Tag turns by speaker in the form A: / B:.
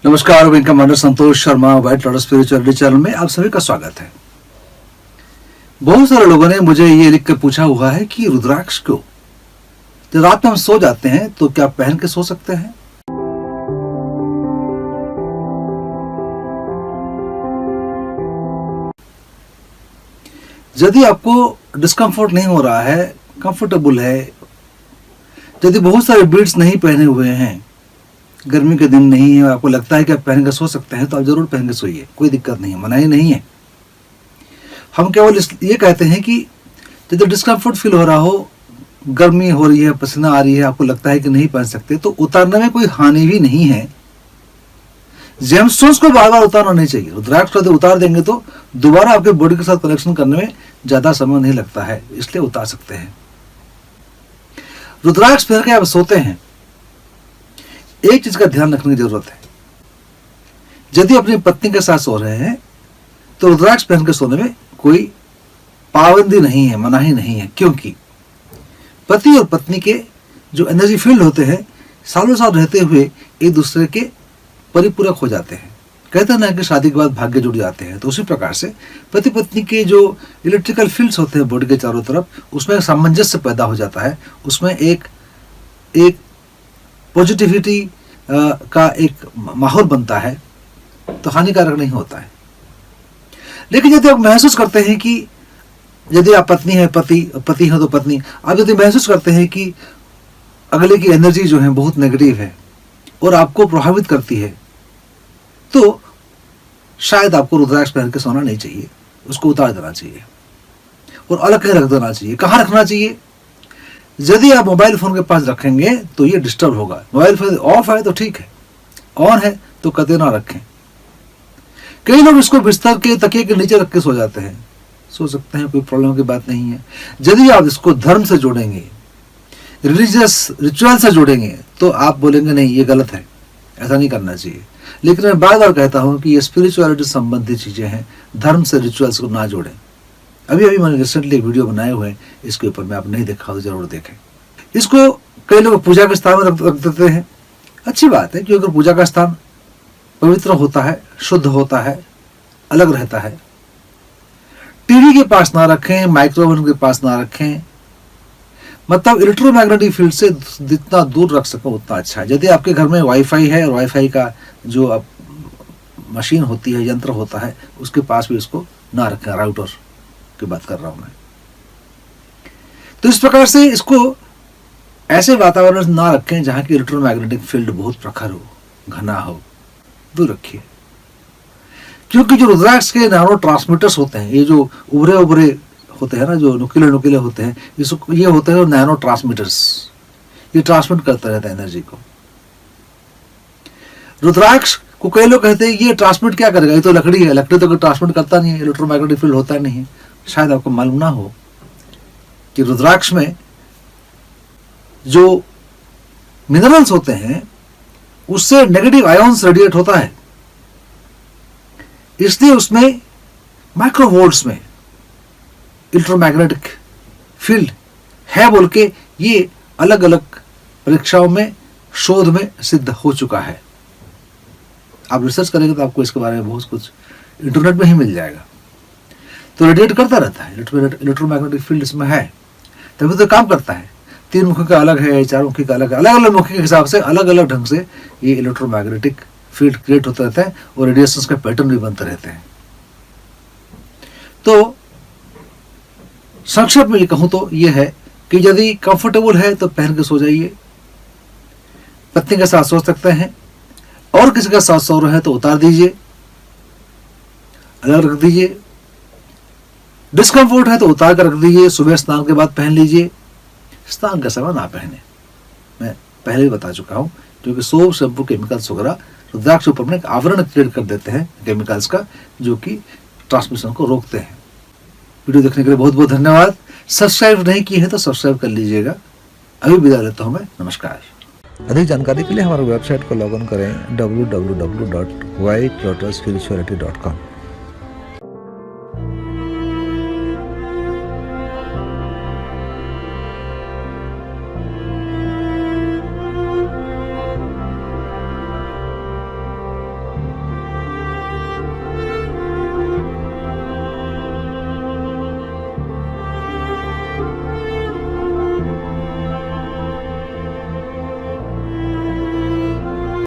A: नमस्कार, wing commander Santosh Sharma white lotus spirituality channel में आप सभी का स्वागत है। बहुत सारे लोगों ने मुझे ये लिख कर पूछा हुआ है कि रुद्राक्ष को जब रात में हम सो जाते हैं तो क्या पहन के सो सकते हैं? यदि आपको डिस्कम्फर्ट नहीं हो रहा है, कंफर्टेबल है, यदि बहुत सारे बीड्स नहीं पहने हुए हैं, गर्मी के दिन नहीं है और आपको लगता है कि आप पहन के सो सकते हैं तो आप जरूर पहन के सोइए, कोई दिक्कत नहीं है, मनाही नहीं है। हम केवल ये कहते हैं कि यदि डिस्कम्फर्ट फील हो रहा हो, गर्मी हो रही है, पसीना आ रही है, आपको लगता है कि नहीं पहन सकते तो उतारने में कोई हानि भी नहीं है। जेमस्टोन्स को बार बार उतारना नहीं चाहिए। रुद्राक्ष को उतार देंगे तो दोबारा आपके बॉडी के साथ कनेक्शन करने में ज्यादा समय नहीं लगता है, इसलिए उतार सकते हैं। रुद्राक्ष पहन के आप सोते हैं, एक चीज का ध्यान रखने की जरूरत है। यदि अपनी पत्नी के साथ सो रहे हैं तो रुद्राक्ष पहन के सोने में कोई पाबंदी नहीं है, मनाही नहीं है, क्योंकि पति और पत्नी के जो एनर्जी फील्ड होते हैं सालों साल रहते हुए एक दूसरे के परिपूरक हो जाते हैं। कहते हैं ना कि शादी के बाद भाग्य जुड़ जाते हैं, तो उसी प्रकार से पति पत्नी के जो इलेक्ट्रिकल फील्ड्स होते हैं बॉडी के चारों तरफ, उसमें एक सामंजस्य पैदा हो जाता है, उसमें एक पॉजिटिविटी का एक माहौल बनता है, तो हानिकारक नहीं होता है। लेकिन यदि आप महसूस करते हैं कि यदि आप पत्नी है पति है तो पत्नी, आप यदि महसूस करते हैं कि अगले की एनर्जी जो है बहुत नेगेटिव है और आपको प्रभावित करती है, तो शायद आपको रुद्राक्ष पहन के सोना नहीं चाहिए, उसको उतार देना चाहिए और अलग कहीं रख देना चाहिए। कहाँ रखना चाहिए? यदि आप मोबाइल फोन के पास रखेंगे तो ये डिस्टर्ब होगा। मोबाइल फोन ऑफ है तो ठीक है, ऑन है तो कतई ना रखें। कई लोग इसको बिस्तर के तकिए के नीचे रख के सो जाते हैं, सो सकते हैं, कोई प्रॉब्लम की बात नहीं है। यदि आप इसको धर्म से जोड़ेंगे, रिलीजियस रिचुअल से जोड़ेंगे, तो आप बोलेंगे नहीं ये गलत है, ऐसा नहीं करना चाहिए। लेकिन मैं बार बार कहता हूं कि ये स्पिरिचुअलिटी संबंधी चीजें हैं, धर्म से रिचुअल्स को ना जोड़ें। अभी मैंने रिसेंटली एक वीडियो बनाए हुए हैं इसके ऊपर, में आप नहीं देखा तो जरूर देखें। इसको कई लोग पूजा के स्थान में रख देते हैं, अच्छी बात है, क्योंकि पूजा का स्थान पवित्र होता है, शुद्ध होता है, अलग रहता है। टीवी के पास ना रखें, माइक्रोवेव के पास ना रखें, मतलब इलेक्ट्रोमैग्नेटिक फील्ड से जितना दूर रख सको उतना अच्छा है। यदि आपके घर में वाईफाई है और वाईफाई का जो मशीन होती है, यंत्र होता है, उसके पास भी इसको ना रखें। राउटर की बात कर रहा हूं मैं। तो इस प्रकार से इसको ऐसे वातावरण ना रखें जहां की इलेक्ट्रोमैग्नेटिक फील्ड बहुत प्रखर हो, घना हो, दूर रखिए। क्योंकि जो रुद्राक्ष के नैनो ट्रांसमीटर्स होते हैं, ये जो उभरे उभरे होते हैं ना, जो नुकीले नुकीले होते हैं, ये होते हैं नैनो ट्रांसमीटर्स, ये ट्रांसमिट करता रहता है एनर्जी को। रुद्राक्ष को कई लोग कहते हैं ये ट्रांसमिट क्या करेगा, ये तो लकड़ी है, लकड़ी तो कोई ट्रांसमिट करता नहीं है, इलेक्ट्रोमैग्नेटिक फील्ड होता नहीं। शायद आपको मालूम ना हो कि रुद्राक्ष में जो मिनरल्स होते हैं उससे नेगेटिव आयोन्स रेडिएट होता है, इसलिए उसमें माइक्रोवोल्ट्स में इलेक्ट्रोमैग्नेटिक फील्ड है बोल के ये अलग अलग परीक्षाओं में, शोध में सिद्ध हो चुका है। आप रिसर्च करेंगे तो आपको इसके बारे में बहुत कुछ इंटरनेट में ही मिल जाएगा। तो रेडिएट करता रहता है, इलेक्ट्रोमैग्नेटिक फील्ड इसमें है, तभी तो काम करता है। 3 मुखी का अलग है, 4 मुखी का अलग है, अलग अलग मुखी के हिसाब से अलग अलग ढंग से ये इलेक्ट्रोमैग्नेटिक फील्ड क्रिएट होता रहता है और रेडिएशंस का पैटर्न भी बनते रहते हैं। तो संक्षेप में ये कहूं तो ये है कि यदि कंफर्टेबल है तो पहन के सो जाइए। पत्नी के साथ सो सकते हैं, और किसी के साथ सो रहे हैं तो उतार दीजिए, अलग रख दीजिए। डिस्कम्फर्ट है तो उतार कर रख दीजिए, सुबह स्नान के बाद पहन लीजिए, स्नान के समय ना पहने। मैं पहले ही बता चुका हूं, क्योंकि सोप, शैम्पू, केमिकल्स वगैरह रुद्राक्ष ऊपर में एक आवरण क्रिएट कर देते हैं केमिकल्स का, जो कि ट्रांसमिशन को रोकते हैं। वीडियो देखने के लिए बहुत बहुत धन्यवाद। सब्सक्राइब नहीं किए हैं तो सब्सक्राइब कर लीजिएगा। अभी विदा लेता हूं मैं, नमस्कार।
B: अधिक जानकारी के लिए हमारे वेबसाइट को लॉग इन करें www.whitelotusspirituality.com।